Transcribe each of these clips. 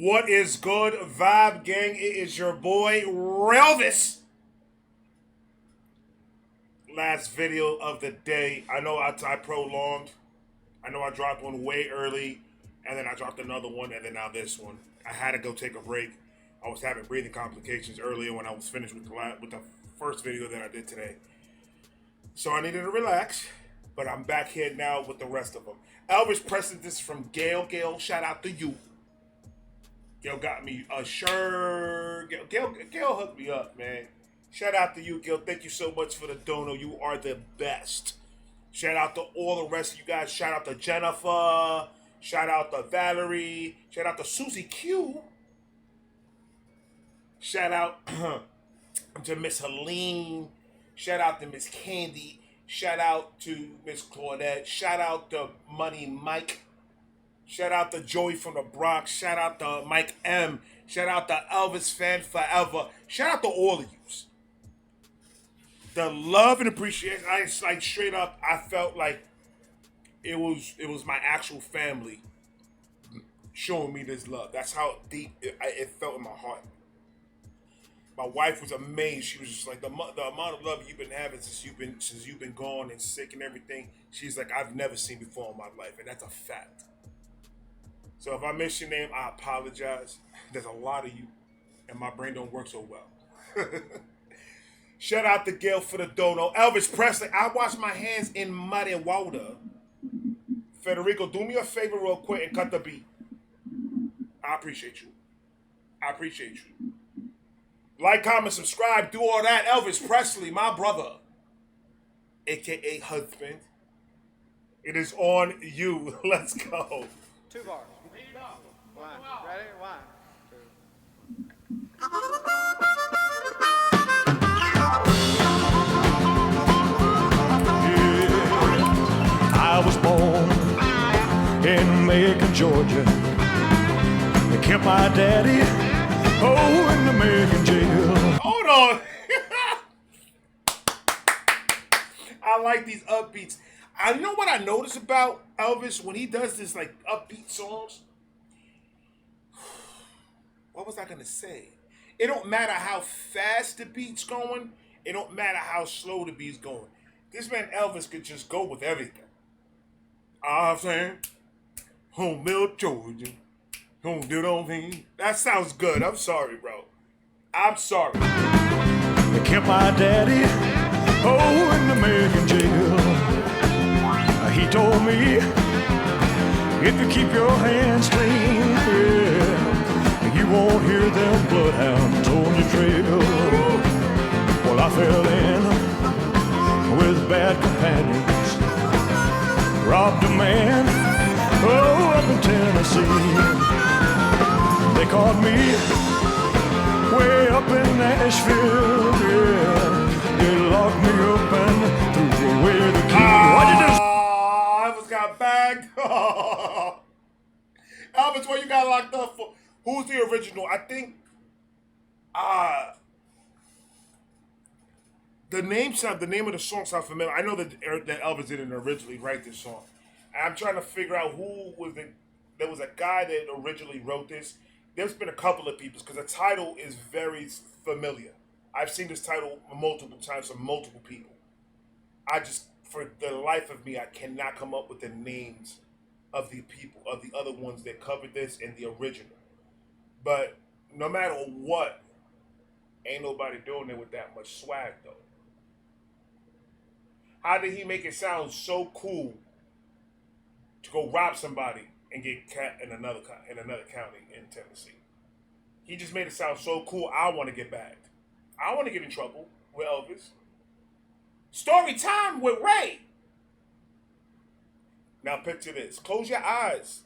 What is good, Vibe Gang? It is your boy, Elvis. Last video of the day. I know I prolonged. I know I dropped one way early, and then I dropped another one, and then now this one. I had to go take a break. I was having breathing complications earlier when I was finished with the first video that I did today. So I needed to relax, but I'm back here now with the rest of them. Elvis Presley, this is from Gail. Gail, shout out to you. Gail got me a shirt. Gail hooked me up, man. Shout out to you, Gail. Thank you so much for the dono. You are the best. Shout out to all the rest of you guys. Shout out to Jennifer. Shout out to Valerie. Shout out to Susie Q. Shout out to Miss Helene. Shout out to Miss Candy. Shout out to Miss Claudette. Shout out to Money Mike. Shout out to Joey from the Bronx. Shout out to Mike M. Shout out to Elvis Fan Forever. Shout out to all of you. The love and appreciation. I like straight up. I felt like it was my actual family showing me this love. That's how deep it felt in my heart. My wife was amazed. She was just like the amount of love you've been having since you've been gone and sick and everything. She's like, I've never seen before in my life, and that's a fact. So if I miss your name, I apologize. There's a lot of you, and my brain don't work so well. Shout out to Gail for the dono. Elvis Presley, I wash my hands in muddy water. Federico, do me a favor real quick and cut the beat. I appreciate you. I appreciate you. Like, comment, subscribe, do all that. Elvis Presley, my brother, a.k.a. husband. It is on you. Let's go. 2 bars. One. Ready? 1, 2. I was born in Macon, Georgia. They kept my daddy, in the Macon jail. Hold on. I like these upbeats. I know what I notice about Elvis when he does this like upbeat songs. What was I gonna say? It don't matter how fast the beat's going. It don't matter how slow the beat's going. This man Elvis could just go with everything. I'm saying, home built Georgia, home built on me. That sounds good. I'm sorry, bro. I'm sorry. They kept my daddy, in the Macon jail. He told me, if you keep your hands clean, yeah, you won't hear them bloodhounds on your trail. Well, I fell in with bad companions, robbed a man, up in Tennessee. They caught me way up in Nashville, yeah. They locked me up and threw away the key. What'd you do? Elvis got bagged. Elvis, what you got locked up for? Who's the original? I think the name of the song sounds familiar. I know that Elvis didn't originally write this song. I'm trying to figure out who was there was a guy that originally wrote this. There's been a couple of people because the title is very familiar. I've seen this title multiple times from multiple people. For the life of me, I cannot come up with the names of the people, of the other ones that covered this in the original. But no matter what, ain't nobody doing it with that much swag, though. How did he make it sound so cool to go rob somebody and get cat in another county in Tennessee? He just made it sound so cool. I want to get bagged. I want to get in trouble with Elvis. Story time with Ray. Now picture this. Close your eyes.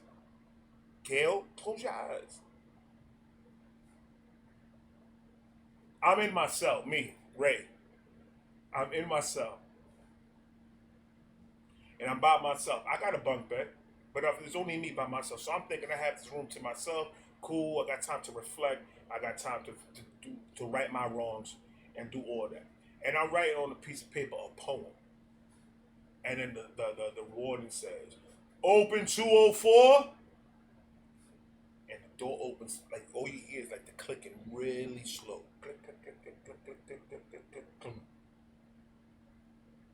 Gail, close your eyes. I'm in my cell. Me, Ray. I'm in my cell. And I'm by myself. I got a bunk bed, but it's only me by myself. So I'm thinking I have this room to myself. Cool. I got time to reflect. I got time to right my wrongs and do all that. And I'm writing on a piece of paper a poem. And then the warden says, open 204. And the door opens, like all you hear is like the clicking really slow. Click, click, click, click, click, click, click, click, click, click, click.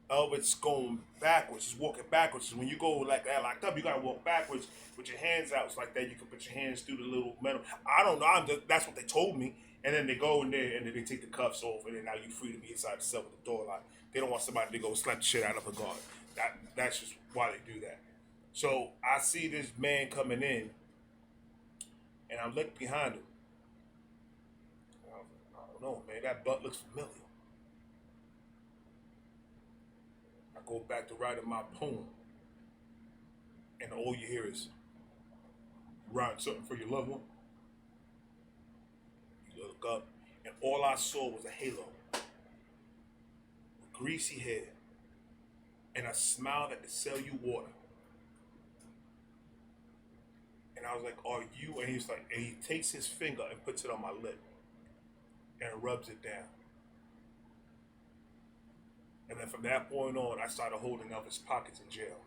Elvis going backwards, he's walking backwards. When you go like that locked up, you gotta walk backwards with your hands out. It's like that. You can put your hands through the little metal. I don't know. That's what they told me. And then they go in there and then they take the cuffs off, and then now you're free to be inside the cell with the door locked. They don't want somebody to go slap the shit out of a guard. That's just why they do that. So I see this man coming in, and I look behind him. I don't know, man. That butt looks familiar. I go back to writing my poem, and all you hear is, "Write something for your loved one." You look up, and all I saw was a halo, with greasy hair, and a smile that could sell you water. And I was like, "Are you?" And he's like, and he takes his finger and puts it on my lip, and rubs it down. And then from that point on, I started holding Elvis' pockets in jail.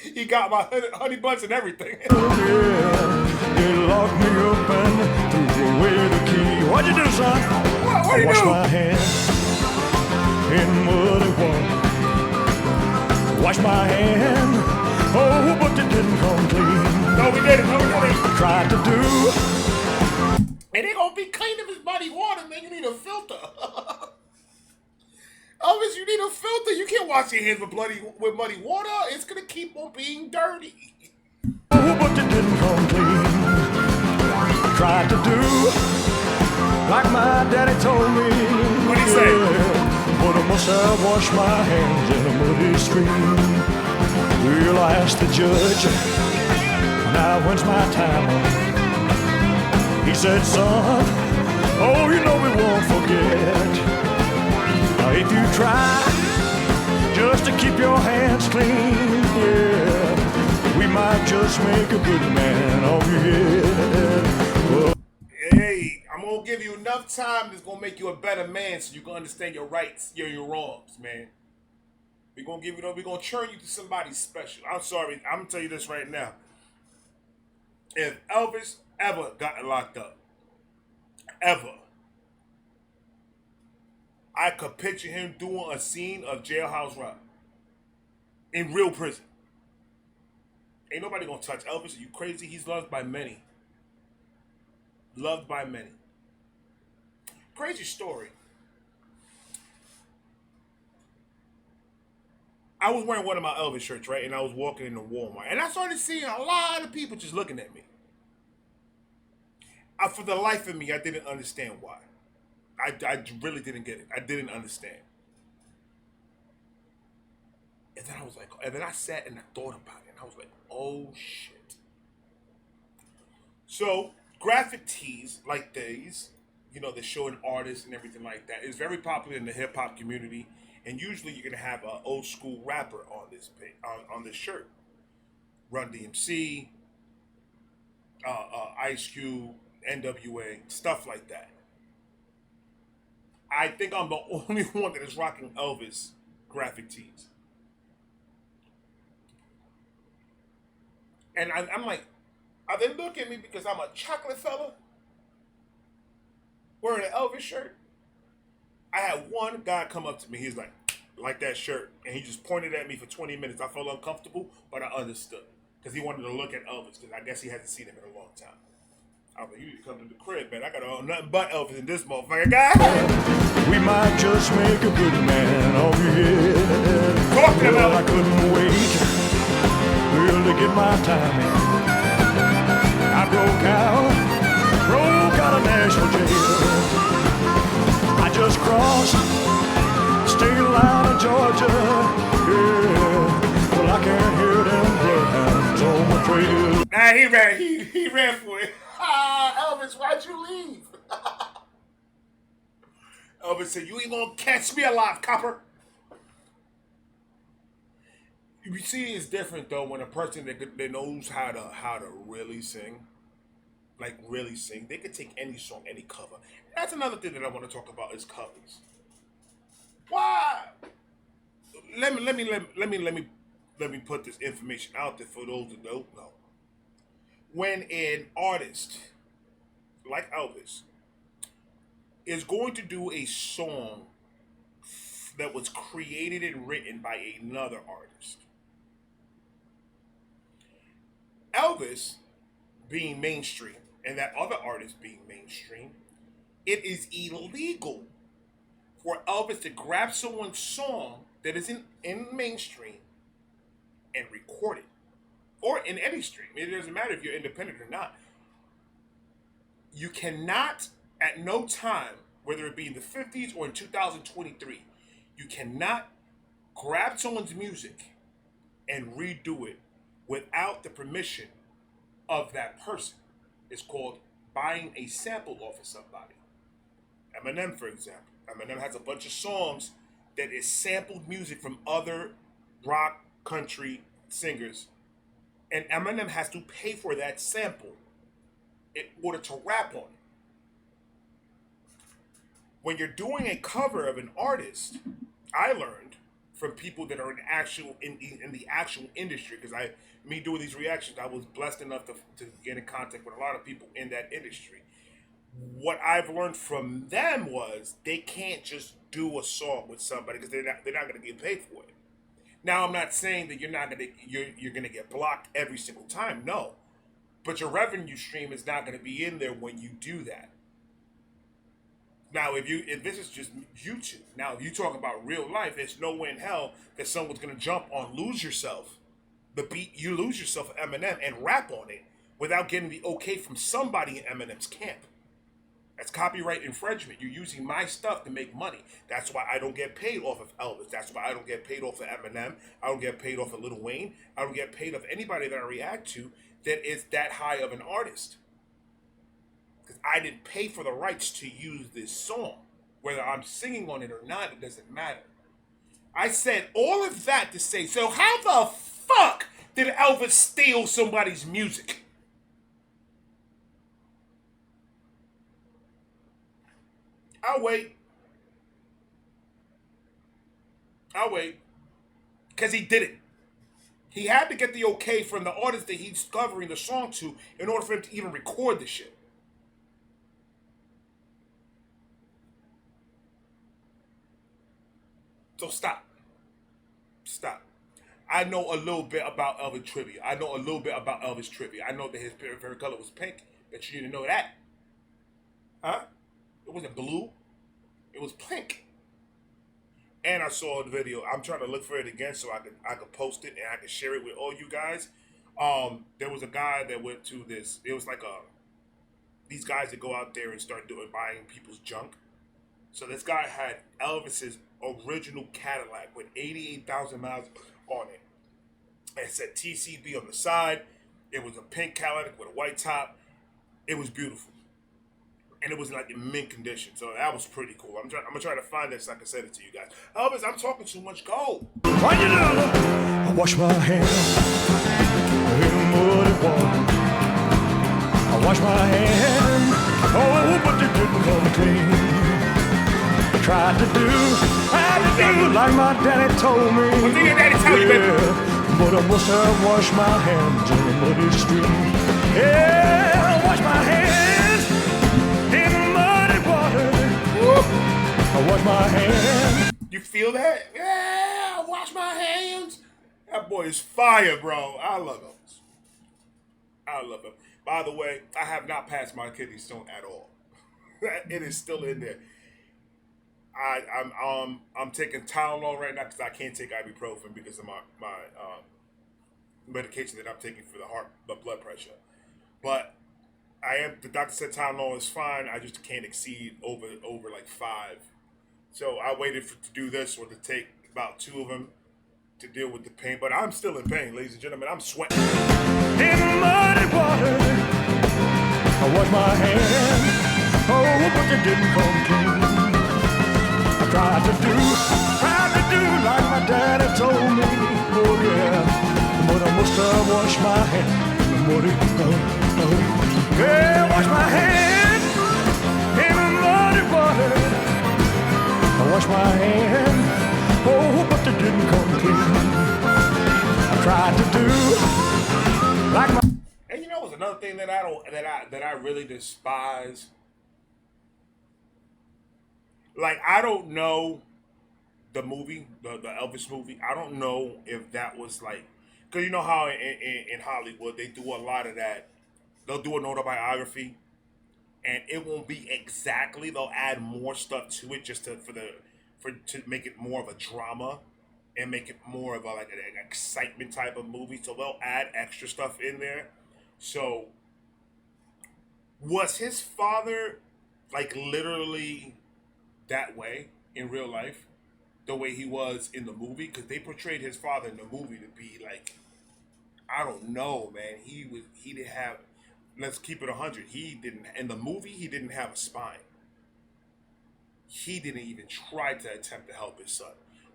He got my honey buns and everything. They locked me up and threw away the key. What'd you do, son? What you I washed do? my hands in muddy water. Wash my hand, oh, but it didn't come clean. No, we didn't. No, we didn't. Tried to do. It ain't gonna be clean if it's muddy water, man. You need a filter. Elvis, you need a filter. You can't wash your hands with muddy water. It's gonna keep on being dirty. Oh, but it didn't come clean. Tried to do like my daddy told me. What'd he say? But I must have washed my hands in a muddy stream. Well, I asked the judge, now when's my time? He said, son, oh, you know we won't forget. Now if you try just to keep your hands clean, yeah, we might just make a good man of you. Yeah. Hey, I'm gonna give you enough time that's gonna make you a better man so you can understand your rights, your wrongs, man. We're gonna give you, we're gonna turn you to somebody special. I'm sorry, I'm gonna tell you this right now. If Elvis ever got locked up, ever, I could picture him doing a scene of Jailhouse Rock in real prison. Ain't nobody gonna touch Elvis. Are you crazy? He's loved by many. Loved by many. Crazy story. I was wearing one of my Elvis shirts, right? And I was walking into Walmart. And I started seeing a lot of people just looking at me. For the life of me, I didn't understand why. I really didn't get it. I didn't understand. And then I was like, and then I sat and I thought about it. And I was like, oh shit. So, graphic tees like these, you know, they're showing artists and everything like that, is very popular in the hip hop community. And usually you're gonna have an old school rapper on this on this shirt. Run DMC, Ice Cube, NWA, stuff like that. I think I'm the only one that is rocking Elvis graphic tees. And I'm like, are they looking at me because I'm a chocolate fella wearing an Elvis shirt? I had one guy come up to me. He's like that shirt. And he just pointed at me for 20 minutes. I felt uncomfortable, but I understood. Because he wanted to look at Elvis, because I guess he hasn't seen him in a long time. I was like, you need to come to the crib, man. I got nothing but Elvis in this motherfucker, guy. We might just make a good man of you. Talking about I couldn't wait to get my time in. I broke out of National Jail. I just crossed state line of Georgia. Yeah, well I can't hear them bloodhounds on my trail. Nah, he ran for it. Elvis, why'd you leave? Elvis said, you ain't gonna catch me alive, copper. You see, it's different though when a person that knows how to really sing, like really sing. They could take any song, any cover. That's another thing that I want to talk about is covers. Why? Let me put this information out there for those that don't know. when an artist like Elvis is going to do a song that was created and written by another artist. Elvis being mainstream and that other artist being mainstream, it is illegal for Elvis to grab someone's song that is in mainstream and record it. Or in any stream. It doesn't matter if you're independent or not. You cannot, at no time, whether it be in the 50s or in 2023, you cannot grab someone's music and redo it without the permission of that person. It's called buying a sample off of somebody. Eminem, for example. Eminem has a bunch of songs that is sampled music from other rock country singers. And Eminem has to pay for that sample in order to rap on it. When you're doing a cover of an artist, I learned from people that are in the actual industry, because me doing these reactions, I was blessed enough to get in contact with a lot of people in that industry. What I've learned from them was they can't just do a song with somebody because they're not going to get paid for it. Now, I'm not saying that you're gonna get blocked every single time. No, but your revenue stream is not going to be in there when you do that. Now, if this is just YouTube, now if you talk about real life, there's no way in hell that someone's going to jump on "Lose Yourself," the beat "You Lose Yourself" of Eminem, and rap on it without getting the okay from somebody in Eminem's camp. That's copyright infringement. You're using my stuff to make money. That's why I don't get paid off of Elvis. That's why I don't get paid off of Eminem. I don't get paid off of Lil Wayne. I don't get paid off anybody that I react to that is that high of an artist. Because I didn't pay for the rights to use this song. Whether I'm singing on it or not, it doesn't matter. I said all of that to say, so how the fuck did Elvis steal somebody's music? I'll wait. Because he did it. He had to get the okay from the artist that he's covering the song to in order for him to even record the shit. So stop. I know a little bit about Elvis trivia. I know that his favorite color was pink. Bet you didn't know that. Huh? It wasn't blue. It was pink. And I saw the video. I'm trying to look for it again so I could post it and I can share it with all you guys. There was a guy that went to this. It was like these guys that go out there and start buying people's junk. So this guy had Elvis's original Cadillac with 88,000 miles on it. It said TCB on the side. It was a pink Cadillac with a white top. It was beautiful. And it was like in mint condition. So that was pretty cool. I'm gonna try to find this so I can send it to you guys. Elvis, I'm talking too much. Go. What you do? I wash my hands in muddy water. I wash my hands, oh, but they didn't come clean. I tried to do like my daddy told me. What did your daddy tell you, baby? But I must have washed my hands in a muddy stream. Yeah, I wash my hands in muddy water. I wash my hands. You feel that? Yeah, I wash my hands. That boy is fire, bro. I love him. By the way, I have not passed my kidney stone at all. It is still in there. I'm taking Tylenol right now because I can't take ibuprofen because of my medication that I'm taking for the blood pressure. But the doctor said Tylenol is fine. I just can't exceed over like 5. So I waited to do this or to take about 2 of them to deal with the pain. But I'm still in pain, ladies and gentlemen. I'm sweating. In muddy water, I wash my hands, oh, but they didn't come clean. I tried to do like my daddy told me, oh yeah, but I must have washed my hands in the muddy, yeah, wash my hands in the muddy water. I wash my hands, oh, but they didn't come clean. I tried to do like my... And you know what's another thing thing that I really despise. Like, I don't know the movie, the Elvis movie. I don't know if that was like, because you know how in Hollywood they do a lot of that. They'll do an autobiography, and it won't be exactly. They'll add more stuff to it just to make it more of a drama and make it more of a like an excitement type of movie. So they'll add extra stuff in there. So was his father like literally that way in real life, the way he was in the movie? Because they portrayed his father in the movie to be like, I don't know, man. He didn't have. Let's keep it 100. He didn't in the movie. He didn't have a spine. He didn't even try to attempt to help his son.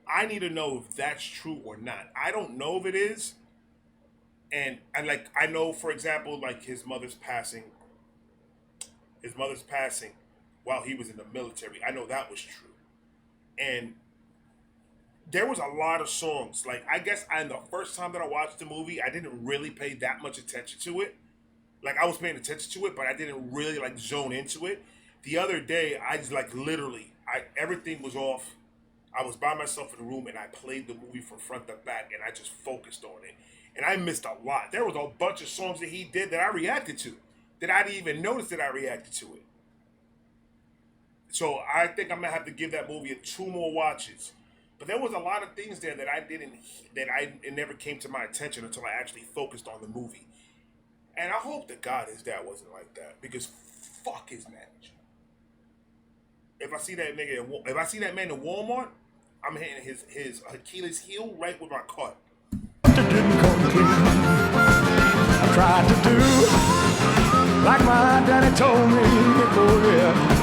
I need to know if that's true or not. I don't know if it is. And like I know, for example, like his mother's passing. His mother's passing while he was in the military. I know that was true. And there was a lot of songs. Like, I guess the first time that I watched the movie, I didn't really pay that much attention to it. Like, I was paying attention to it, but I didn't really like zone into it. The other day, I just like literally, everything was off. I was by myself in the room and I played the movie from front to back and I just focused on it. And I missed a lot. There was a bunch of songs that he did that I reacted to, that I didn't even notice that I reacted to it. So I think I'm gonna have to give that movie 2 more watches. But there was a lot of things there that it never came to my attention until I actually focused on the movie. And I hope to God his dad wasn't like that, because fuck his marriage. If I see that man in Walmart, I'm hitting his Achilles heel right with my cart. It didn't come clean. I tried to do like my daddy told me. Oh yeah.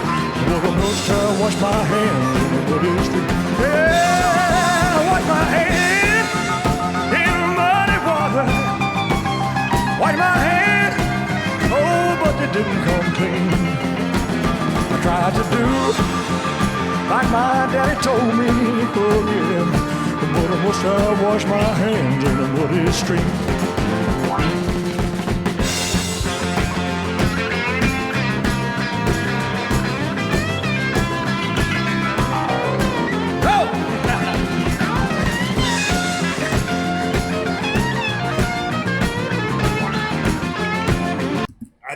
Well, the most I wash my hands in the muddy street. Yeah, I wash my hands in the muddy water. Wash my hands, oh, but they didn't come clean. I tried to do like my daddy told me. Oh yeah, but the most I wash my hands in the muddy street.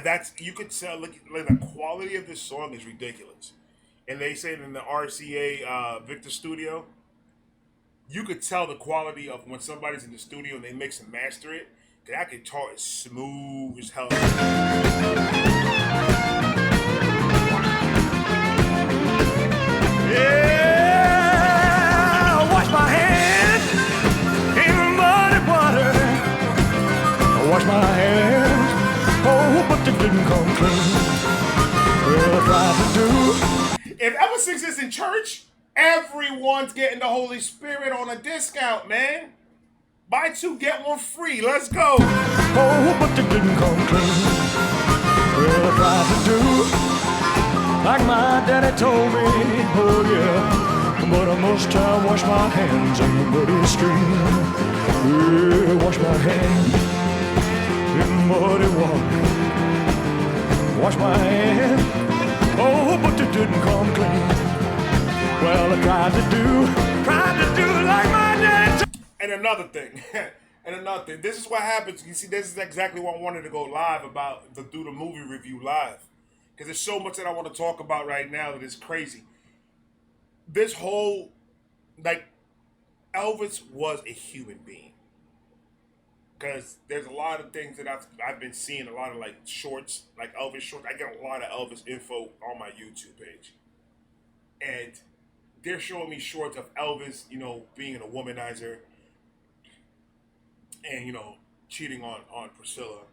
That's, you could tell, like the quality of this song is ridiculous. And they say it in the RCA Victor Studio. You could tell the quality of when somebody's in the studio and they mix and master it. That guitar is smooth as hell. Yeah, I wash my hands in the muddy water. I wash my hands, oh, but they didn't come clean. Well, I tried to do. If Elvis is in church, everyone's getting the Holy Spirit on a discount, man. Buy 2, get 1 free. Let's go. Oh, but they didn't come clean. Well, I tried to do like my daddy told me. Oh, yeah. But I must wash my hands in the muddy stream. Yeah, wash my hands in muddy water. Wash my hands. Oh, but they didn't come clean. Well, I tried to do like my daddy. And another thing, this is what happens. You see, this is exactly what I wanted to go live about, to do the movie review live. Because there's so much that I want to talk about right now that is crazy. This whole, like, Elvis was a human being. Because there's a lot of things that I've been seeing, a lot of, like, shorts, like Elvis shorts. I get a lot of Elvis info on my YouTube page. And they're showing me shorts of Elvis, you know, being a womanizer. And, you know, cheating on Priscilla.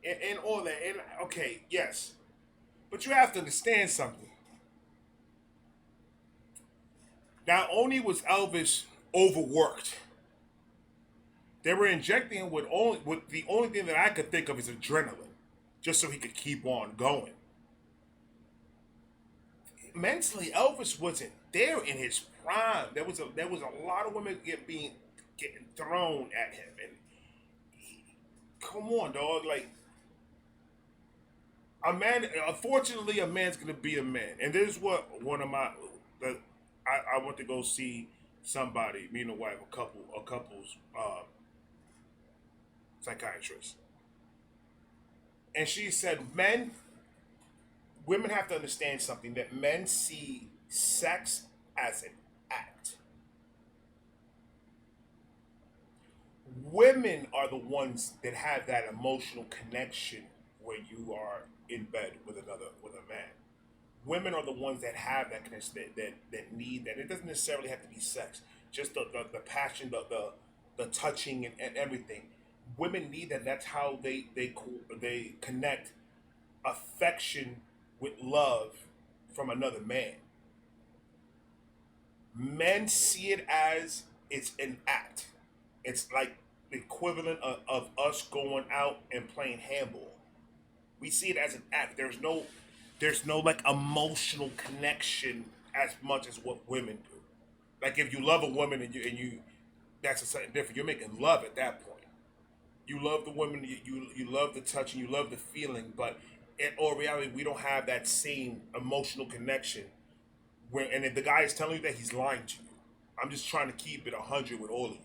And all that. And, okay, yes. But you have to understand something. Not only was Elvis overworked, they were injecting him with the only thing that I could think of is adrenaline. Just so he could keep on going. Mentally, Elvis wasn't there in his prime. There was a lot of women getting thrown at him, and come on, dog. Like, A man, unfortunately, a man's gonna be a man, and this is what one of my, I went to go see somebody, me and a wife, a couple's psychiatrist, and she said, women have to understand something that men see sex as an act. Women are the ones that have that emotional connection where you are in bed with a man. Women are the ones that have that connection that need that. It doesn't necessarily have to be sex, just the passion, the touching and everything. Women need that. That's how they connect affection with love from another man. Men see it as it's an act. It's like the equivalent of us going out and playing handball. We see it as an act. There's no like emotional connection as much as what women do. Like if you love a woman and you that's something different. You're making love at that point. You love the woman, you love the touch and you love the feeling, but in all reality, we don't have that same emotional connection. And if the guy is telling you that, he's lying to you. I'm just trying to keep it 100 with all of you.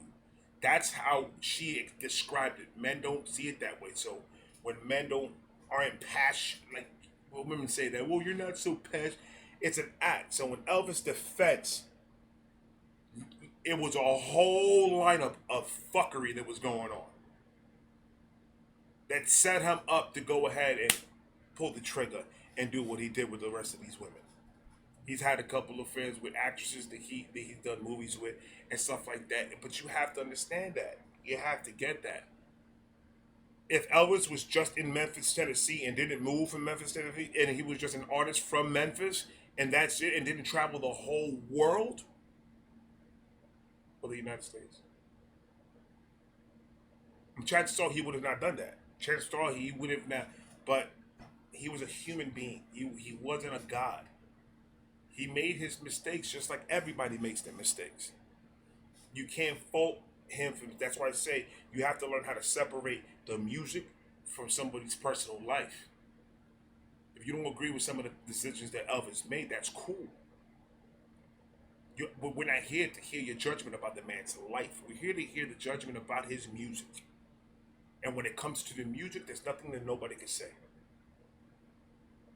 That's how she described it. Men don't see it that way. So when men aren't passionate, like well, women say that, well, you're not so passionate. It's an act. So when Elvis defense, it was a whole lineup of fuckery that was going on that set him up to go ahead and pull the trigger and do what he did with the rest of these women. He's had a couple of affairs with actresses that he's done movies with and stuff like that. But you have to understand that. You have to get that. If Elvis was just in Memphis, Tennessee, and didn't move from Memphis, Tennessee, and he was just an artist from Memphis, and that's it, and didn't travel the whole world, or the United States, chances are he would have not done that. Chances are he would have not. But he was a human being. He wasn't a god. He made his mistakes just like everybody makes their mistakes. You can't fault him for. That's why I say you have to learn how to separate the music from somebody's personal life. If you don't agree with some of the decisions that Elvis made, that's cool. But we're not here to hear your judgment about the man's life. We're here to hear the judgment about his music. And when it comes to the music, there's nothing that nobody can say.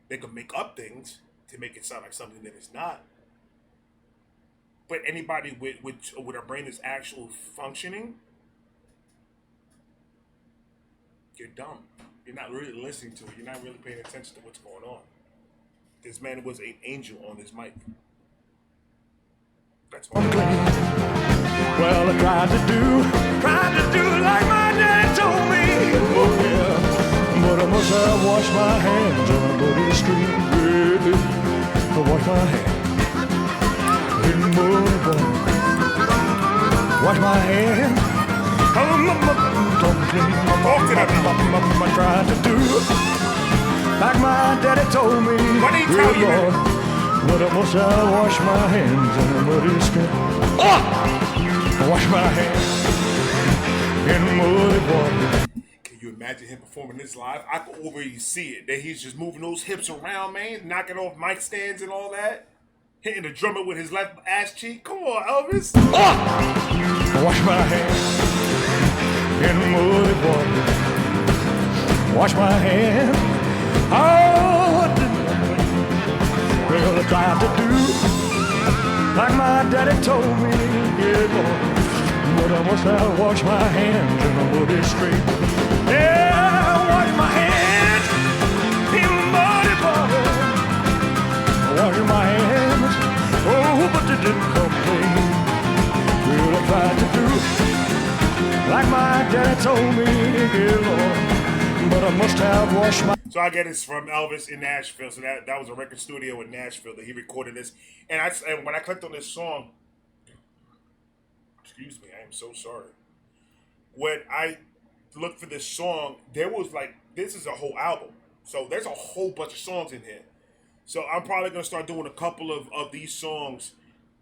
They can make up things to make it sound like something that it's not. But anybody with a brain that's actually functioning, you're dumb. You're not really listening to it. You're not really paying attention to what's going on. This man was an angel on this mic. That's all. Well, I tried to do like my dad told me. Oh yeah, but I must have washed my hands on a muddy street. Yeah, I washed my hands in muddy water. Wash my hands. I tried to do like my daddy told me. What did he tell you? But I must have washed my hands in a muddy street. I wash my hands in muddy water. Can you imagine him performing this live? I can already see it. That he's just moving those hips around, man, knocking off mic stands and all that. Hitting the drummer with his left ass cheek. Come on, Elvis. I wash my hands in muddy water. Wash my hands. Oh, what did well, I tried to do like my daddy told me, yeah, Lord. But I must have washed my hands in the muddy street. Yeah, I washed my hands in muddy water. I washed my hands, oh, but they didn't complain. Well, I tried to do like my daddy told me, yeah, Lord. But I must have washed my. So I get this from Elvis in Nashville. So that was a record studio in Nashville that he recorded this. And when I clicked on this song, excuse me, I am so sorry. When I looked for this song, there was like, this is a whole album. So there's a whole bunch of songs in here. So I'm probably going to start doing a couple of these songs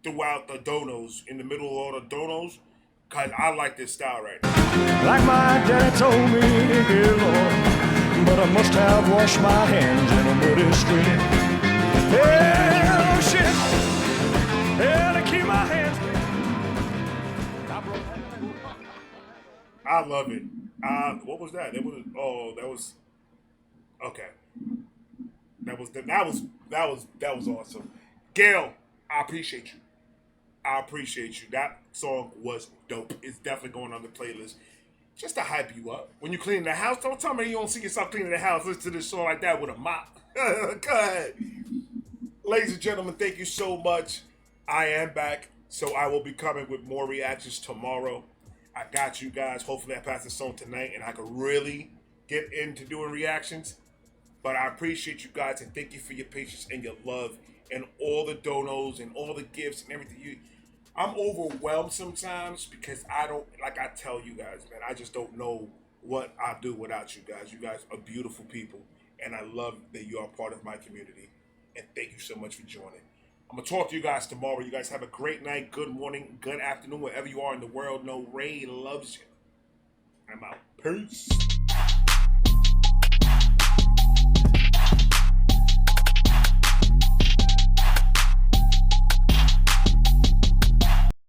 throughout the donos, in the middle of all the donos, because I like this style right now. Like my daddy told me, dear Lord. but I must have washed my hands in a muddy stream. Hell, shit. Hell, to keep my hands clean. I love it. What was that? That was okay. That was awesome. Gail, I appreciate you. I appreciate you. That song was dope. It's definitely going on the playlist. Just to hype you up. When you clean the house, don't tell me you don't see yourself cleaning the house. Listen to this song like that with a mop. Go ahead. Ladies and gentlemen, thank you so much. I am back, so I will be coming with more reactions tomorrow. I got you guys. Hopefully I pass this song tonight and I can really get into doing reactions. But I appreciate you guys and thank you for your patience and your love and all the donos and all the gifts and everything. I'm overwhelmed sometimes because I don't, like I tell you guys, man, I just don't know what I do without you guys. You guys are beautiful people and I love that you are part of my community. And thank you so much for joining. I'm going to talk to you guys tomorrow. You guys have a great night, good morning, good afternoon, wherever you are in the world. Know Ray loves you. I'm out. Peace.